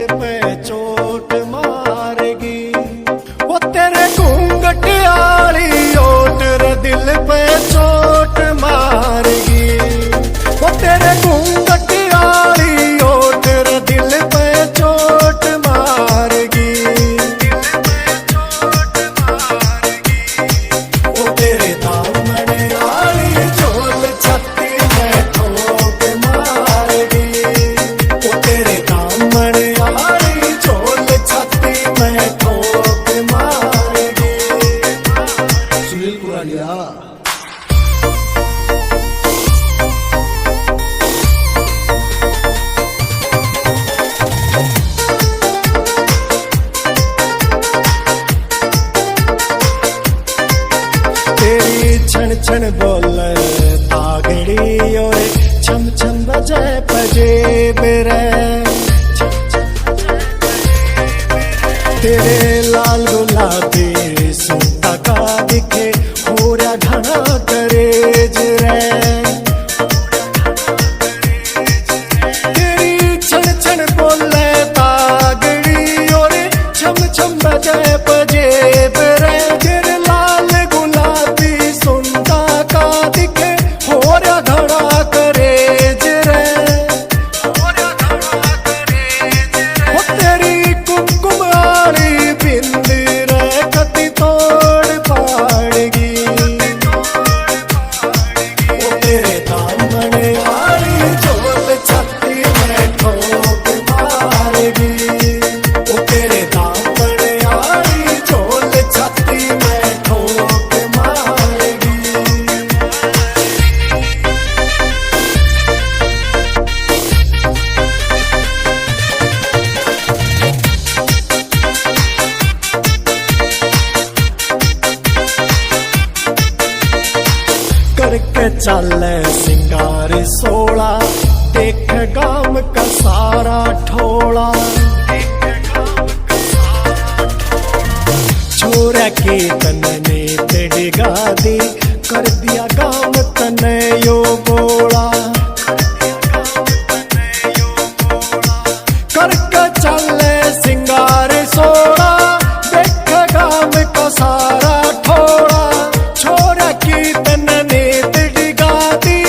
पे चोट मारेगी वो तेरे घूंघट आली ओट रे दिल पे चोट मारेगी वो तेरे घूंघट आली ओट रे दिल पे चोट मारेगी वो तेरे दामन आली झोल छत्ती में ठोक मारेगी वो तेरे दामन आली झोल छत्ती में ठोक मारेगी। सुनील पुरानिया छन छन बोल तागड़ी और छम छम बजे पजेब रे तेरे लाल गुलाबी सुता का दिखे होरा घना करेज रे तेरी छन छन बोल तागड़ी और छम छम बजे पजेब रे तेरे लाल गुलाबी सुनता का दिखे होरा घड़ा करेज रे वो तेरी कुमकुम आली बिंदी रे कति तोड़ पाड़ेगी वो तेरे दामन आली झोल छत्ती में ठोक मारेगी वो तेरे दामन आली झोल छत्ती में ठोक मारेगी। करके चल सिंगार सोला देख गाम का सारा ठोला छोरा के तनने तेड़गा दी कर दिया गाम तने यो बोला करके चल सिंगार सोला देख गाम का सारा ठोला छोरा की तनने तेड़गा दी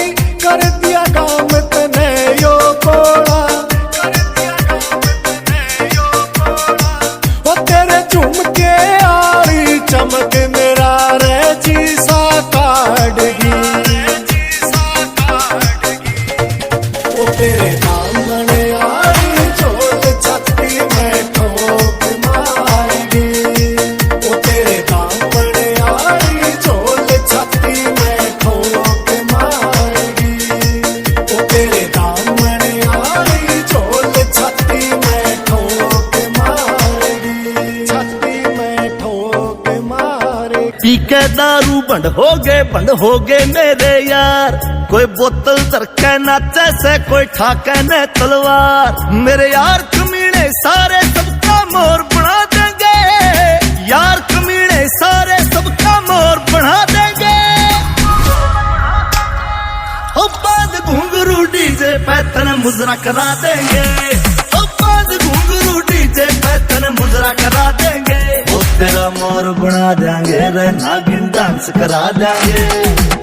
कर दिया गाम तने यो बोला वो तेरे झुमके आली चमक मेरा रे जीसा काटगी वो तेरे दामन आली झोल छत्ती में ठोक मारेगी वो तेरे दामन आली झोल छत्ती में ठोक मारेगी वो तेरे दामन आली झोल छत्ती में ठोक मारेगी छत्ती में ठोक मारेगी। पी के दारू बंद हो गए मेरे यार कोई बोतल धरके नाचे से कोई ठाके ने तलवार मेरे यार कमीने सारे सबका मोर बना देंगे यार कमीने सारे सबका मोर बना देंगे ओ बांध घुंघरू डीजे पे तने मुजरा करा देंगे ओ बांध घुंघरू डीजे पे तने मुजरा करा देंगे ओ तेरा मोर बना देंगे रे नागिन डांस करा देंगे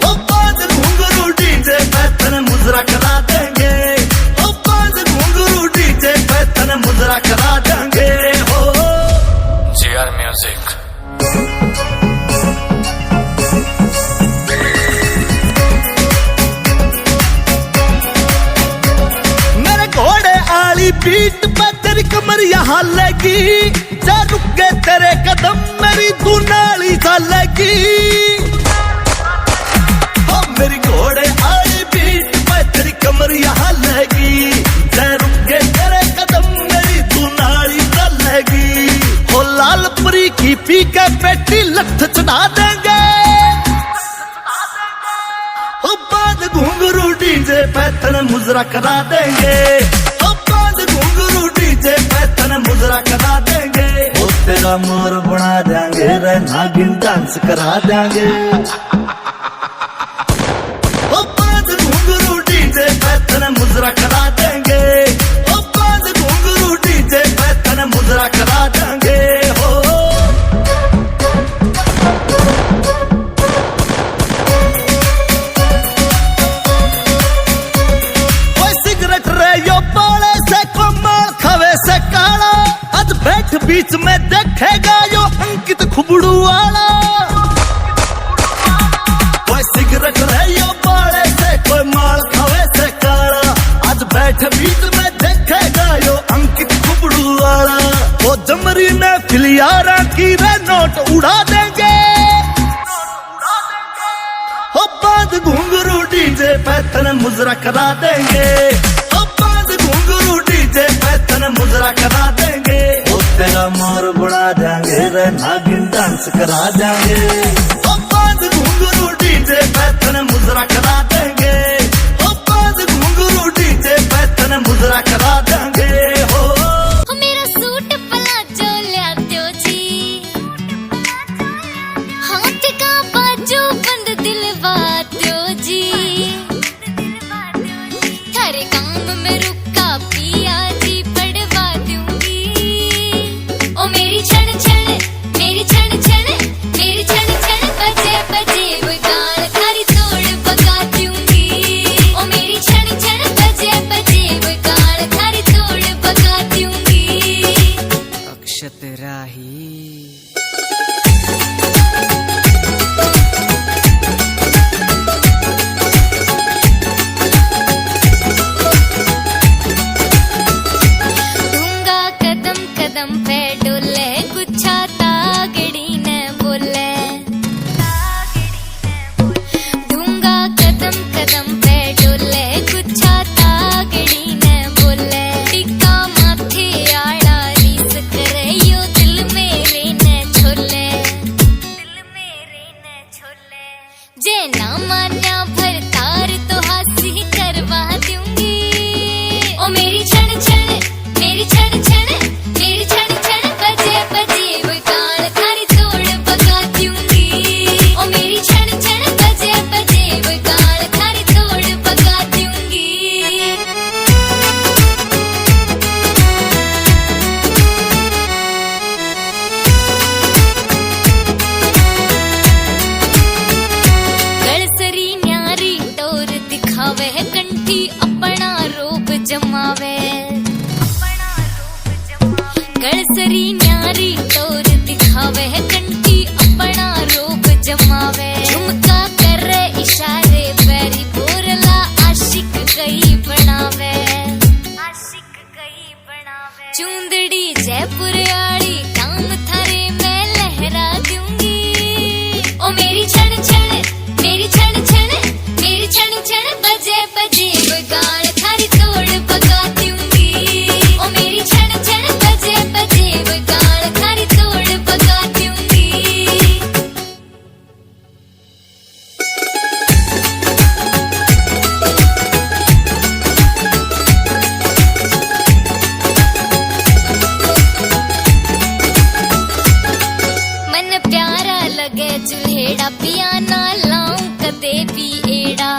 ओ बांध घुंघरू डीजे पे तने मुजरा करा देंगे ओ बांध घुंघरू डीजे पे तने मुजरा करा देंगे हो GR Music। मेरे घोड़े आली पीठ पे तेरी कमर यहाँ लगी जा रुक गए तेरे कदम मेरी दुनाली चालेगी ओ मेरी घोड़े आली पीठ पे तेरी कमर यहाँ लगी जा रुक गए तेरे कदम मेरी दुनाली चालेगी हो लाल परी की पी के पेटी लठ चढ़ा देंगे ओ बांध घुंघरू डीजे पे तने मुजरा करा देंगे ओ बांध घुंघरू डीजे पे तने मुजरा करा देंगे ओ तेरा मोर बना देंगे रे नागिन डांस करा देंगे ओ बांध घुंघरू डीजे पे तने मुजरा करा देंगे ओ बांध घुंघरू डीजे पे से काला, आज बैठ बीच में देखेगा यो अंकित खुबड़ू वाला। कोई सिगरेट रहे यो बाड़े से, कोई माल खावे से काला, आज बैठ बीच में देखेगा यो अंकित खुबड़ू वाला। वो जमरी ने फिलियारा की रे नोट उड़ा देंगे, हो बांध घुंघरू डीजे पे तने मुजरा करा देंगे, हो बांध घुंघरू डीजे पे तने मुजरा करा देंगे। वो तेरा मोर बना देंगे रे नागिन डांस करा देंगे, हो बांध घुंघरू डीजे पे तने मुजरा करा देंगे, हो बांध घुंघरू डीजे पे तने मुजरा करा देंगे। हो मेरा सूट प्लाजो लिया दो जी, हाथ का बाजू बंद दिलवा दो जी, थारे काम में रुका पिया जी पड़वा दूंगी। ओ मेरी छण छण, मेरी छण छण, मेरी छण छण बजे बजे वो गाल थारी तोड़ बगा दूंगी। ओ मेरी छण छण बजे बजे वो गाल थारी तोड़ बगा दूंगी। अक्षत राही दूंगा कदम कदम पे डोले, गुच्छा तागड़ी ने बोले। दूंगा कदम कदम पे डोले, गुच्छा तागड़ी ने बोले। टिक्का माथे आड़ा रीस करे यो दिल मेरे ने छोले, दिल मेरे ने छोले। जे ना मान्या भरतार तो हासी करवा दूंगी। ओ मेरी छण छण, मेरी छण छण, मेरी छण छण बजे बजे वो गाल थारी तोड़ बगा दूंगी। ओ मेरी छण छण बजे बजे वो गाल थारी तोड़ बगा दूंगी। गलसरी न्यारी टोर दिखावे है, कंठी अपना रूप जमावे। गलसरी न्यारी टोर दिखावे है, कंठी अपना रूप जमावे। झुमका करे इशारे पैरी बोरला, आशिक गई बनावे, आशिक गई बनावे। चूंदड़ी जयपुर आड़ी काम थारे मैं लहरा दूंगी। ओ मेरी छण छण, मेरी छण छण, मेरी छण छण बजे बजे वो गाल थारी तोड़ बगा दूंगी। ओ मेरी छण छण बजे बजे वो गाल थारी तोड़ बगा दूंगी। मन प्यारा लगे जुल्हेड़ा, पिया ना लाऊं कदे भी एड़ा।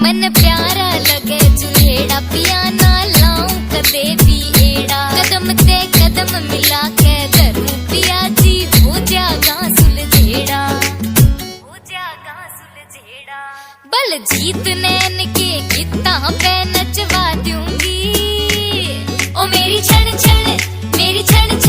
मन प्यारा लगे जुल्हेड़ा, पिया ना लाऊं कदे भी एड़ा। कदम ते कदम मिला के धरूं पिया जी, हो जागा सुलझेड़ा, हो जागा सुलझेड़ा। बलजीत नैन के गीता पे नचवा दूंगी। ओ मेरी छण छण, मेरी छण